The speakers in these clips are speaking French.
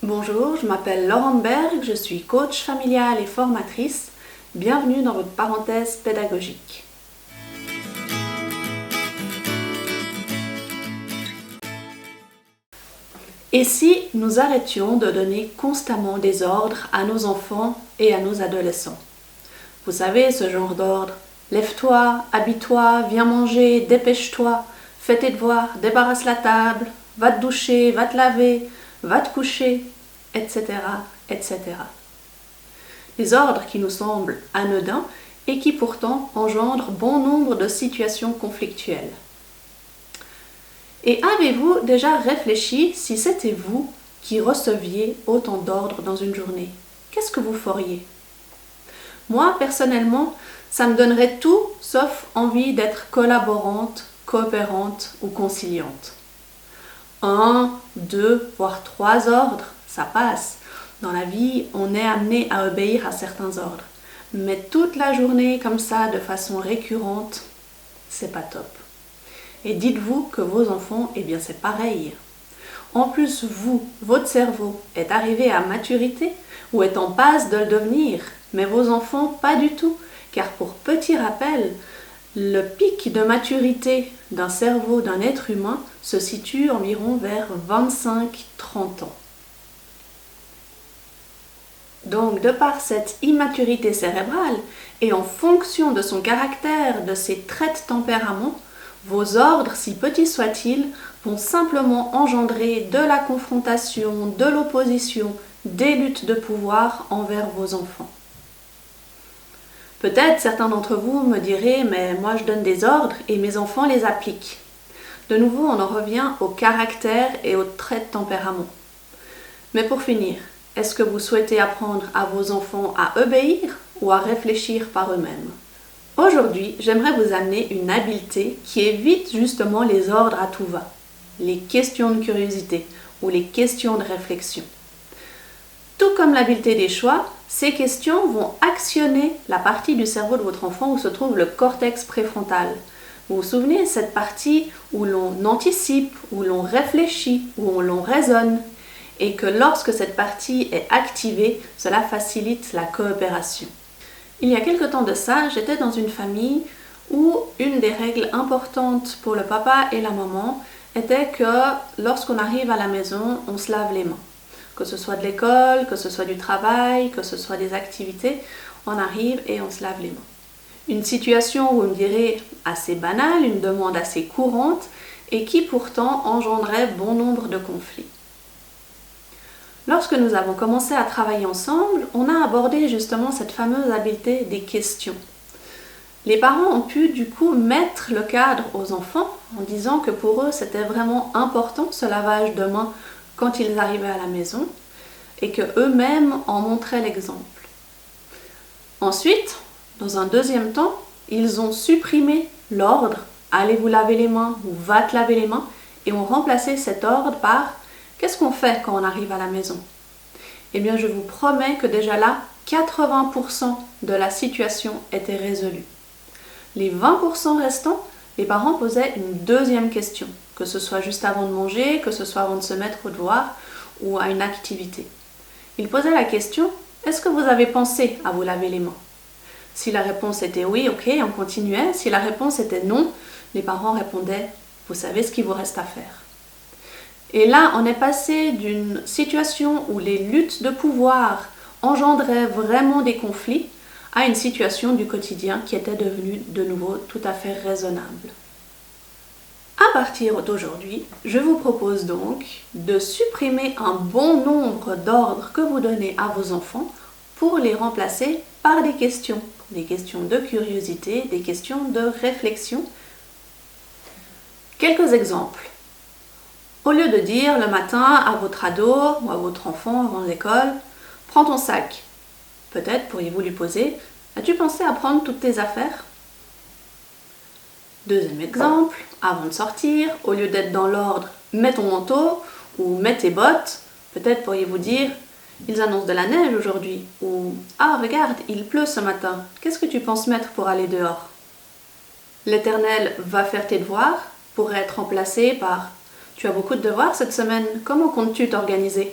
Bonjour, je m'appelle Laurent Berg, je suis coach familiale et formatrice. Bienvenue dans votre parenthèse pédagogique. Et si nous arrêtions de donner constamment des ordres à nos enfants et à nos adolescents? Vous savez, ce genre d'ordre. Lève-toi, habille-toi, viens manger, dépêche-toi, fais tes devoirs, débarrasse la table, va te doucher, va te laver, va te coucher, etc., etc. Des ordres qui nous semblent anodins et qui pourtant engendrent bon nombre de situations conflictuelles. Et avez-vous déjà réfléchi si c'était vous qui receviez autant d'ordres dans une journée? Qu'est-ce que vous feriez? Moi, personnellement, ça me donnerait tout sauf envie d'être collaborante, coopérante ou conciliante. 1, 2, voire 3 ordres, ça passe. Dans la vie, on est amené à obéir à certains ordres. Mais toute la journée comme ça, de façon récurrente, c'est pas top. Et dites-vous que vos enfants, eh bien c'est pareil. En plus, votre cerveau est arrivé à maturité ou est en passe de le devenir, mais vos enfants, pas du tout. Car pour petit rappel, le pic de maturité d'un cerveau d'un être humain se situe environ vers 25-30 ans. Donc, de par cette immaturité cérébrale et en fonction de son caractère, de ses traits de tempérament, vos ordres, si petits soient-ils, vont simplement engendrer de la confrontation, de l'opposition, des luttes de pouvoir envers vos enfants. Peut-être certains d'entre vous me diraient « mais moi je donne des ordres et mes enfants les appliquent ». De nouveau, on en revient au caractère et aux traits de tempérament. Mais pour finir, est-ce que vous souhaitez apprendre à vos enfants à obéir ou à réfléchir par eux-mêmes? Aujourd'hui, j'aimerais vous amener une habileté qui évite justement les ordres à tout va, les questions de curiosité ou les questions de réflexion. Tout comme l'habileté des choix, ces questions vont actionner la partie du cerveau de votre enfant où se trouve le cortex préfrontal. Vous vous souvenez, cette partie où l'on anticipe, où l'on réfléchit, où l'on raisonne, et que lorsque cette partie est activée, cela facilite la coopération. Il y a quelque temps de ça, j'étais dans une famille où une des règles importantes pour le papa et la maman était que lorsqu'on arrive à la maison, on se lave les mains. Que ce soit de l'école, que ce soit du travail, que ce soit des activités, on arrive et on se lave les mains. Une situation, vous me direz, assez banale, une demande assez courante et qui pourtant engendrait bon nombre de conflits. Lorsque nous avons commencé à travailler ensemble, on a abordé justement cette fameuse habileté des questions. Les parents ont pu du coup mettre le cadre aux enfants en disant que pour eux c'était vraiment important ce lavage de mains quand ils arrivaient à la maison et que eux-mêmes en montraient l'exemple. Ensuite, dans un deuxième temps, ils ont supprimé l'ordre « allez vous laver les mains » ou « va te laver les mains » et ont remplacé cet ordre par « qu'est-ce qu'on fait quand on arrive à la maison ?» Eh bien, je vous promets que déjà là, 80% de la situation était résolue. Les 20% restants, les parents posaient une deuxième question, que ce soit juste avant de manger, que ce soit avant de se mettre au devoir ou à une activité. Ils posaient la question « est-ce que vous avez pensé à vous laver les mains ?» Si la réponse était oui, ok, on continuait. Si la réponse était non, les parents répondaient « vous savez ce qu'il vous reste à faire ». Et là, on est passé d'une situation où les luttes de pouvoir engendraient vraiment des conflits à une situation du quotidien qui était devenue de nouveau tout à fait raisonnable. À partir d'aujourd'hui, je vous propose donc de supprimer un bon nombre d'ordres que vous donnez à vos enfants pour les remplacer par des questions de curiosité, des questions de réflexion. Quelques exemples. Au lieu de dire le matin à votre ado ou à votre enfant avant l'école, prends ton sac. Peut-être pourriez-vous lui poser, as-tu pensé à prendre toutes tes affaires? Deuxième exemple, avant de sortir, au lieu d'être dans l'ordre, mets ton manteau ou mets tes bottes, peut-être pourriez-vous dire, ils annoncent de la neige aujourd'hui ou ah regarde, il pleut ce matin, qu'est-ce que tu penses mettre pour aller dehors? L'Éternel va faire tes devoirs pourrait être remplacé par tu as beaucoup de devoirs cette semaine, comment comptes-tu t'organiser?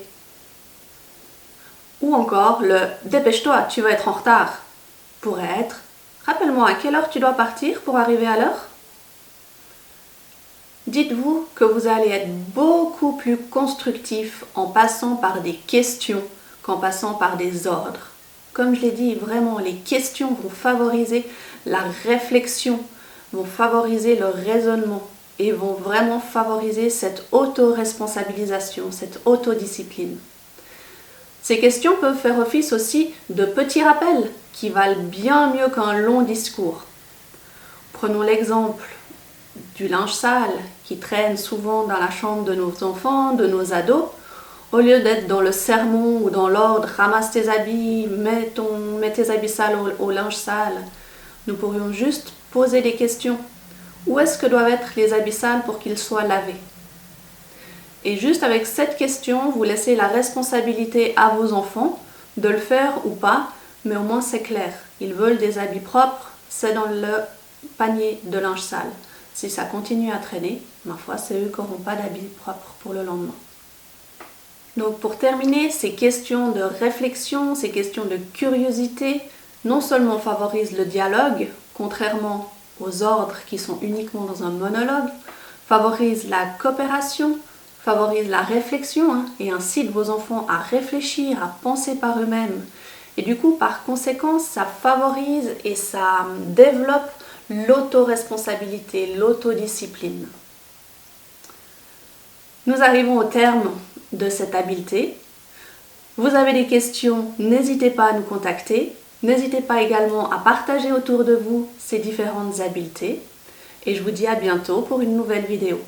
Ou encore le dépêche-toi, tu vas être en retard pourrait être rappelle-moi à quelle heure tu dois partir pour arriver à l'heure. Dites-vous que vous allez être beaucoup plus constructif en passant par des questions qu'en passant par des ordres. Comme je l'ai dit, vraiment, les questions vont favoriser la réflexion, vont favoriser le raisonnement et vont vraiment favoriser cette auto-responsabilisation, cette autodiscipline. Ces questions peuvent faire office aussi de petits rappels qui valent bien mieux qu'un long discours. Prenons l'exemple du linge sale qui traîne souvent dans la chambre de nos enfants, de nos ados. Au lieu d'être dans le sermon ou dans l'ordre, ramasse tes habits, mets tes habits sales au linge sale, nous pourrions juste poser des questions. Où est-ce que doivent être les habits sales pour qu'ils soient lavés? Et juste avec cette question, vous laissez la responsabilité à vos enfants de le faire ou pas, mais au moins c'est clair. Ils veulent des habits propres, c'est dans le panier de linge sale. Si ça continue à traîner, ma foi, c'est eux qui n'auront pas d'habits propres pour le lendemain. Donc pour terminer, ces questions de réflexion, ces questions de curiosité, non seulement favorisent le dialogue, contrairement aux ordres qui sont uniquement dans un monologue, favorisent la coopération, favorisent la réflexion et incitent vos enfants à réfléchir, à penser par eux-mêmes. Et du coup, par conséquent, ça favorise et ça développe l'autoresponsabilité, l'autodiscipline. Nous arrivons au terme de cette habileté. Vous avez des questions, n'hésitez pas à nous contacter. N'hésitez pas également à partager autour de vous ces différentes habiletés. Et je vous dis à bientôt pour une nouvelle vidéo.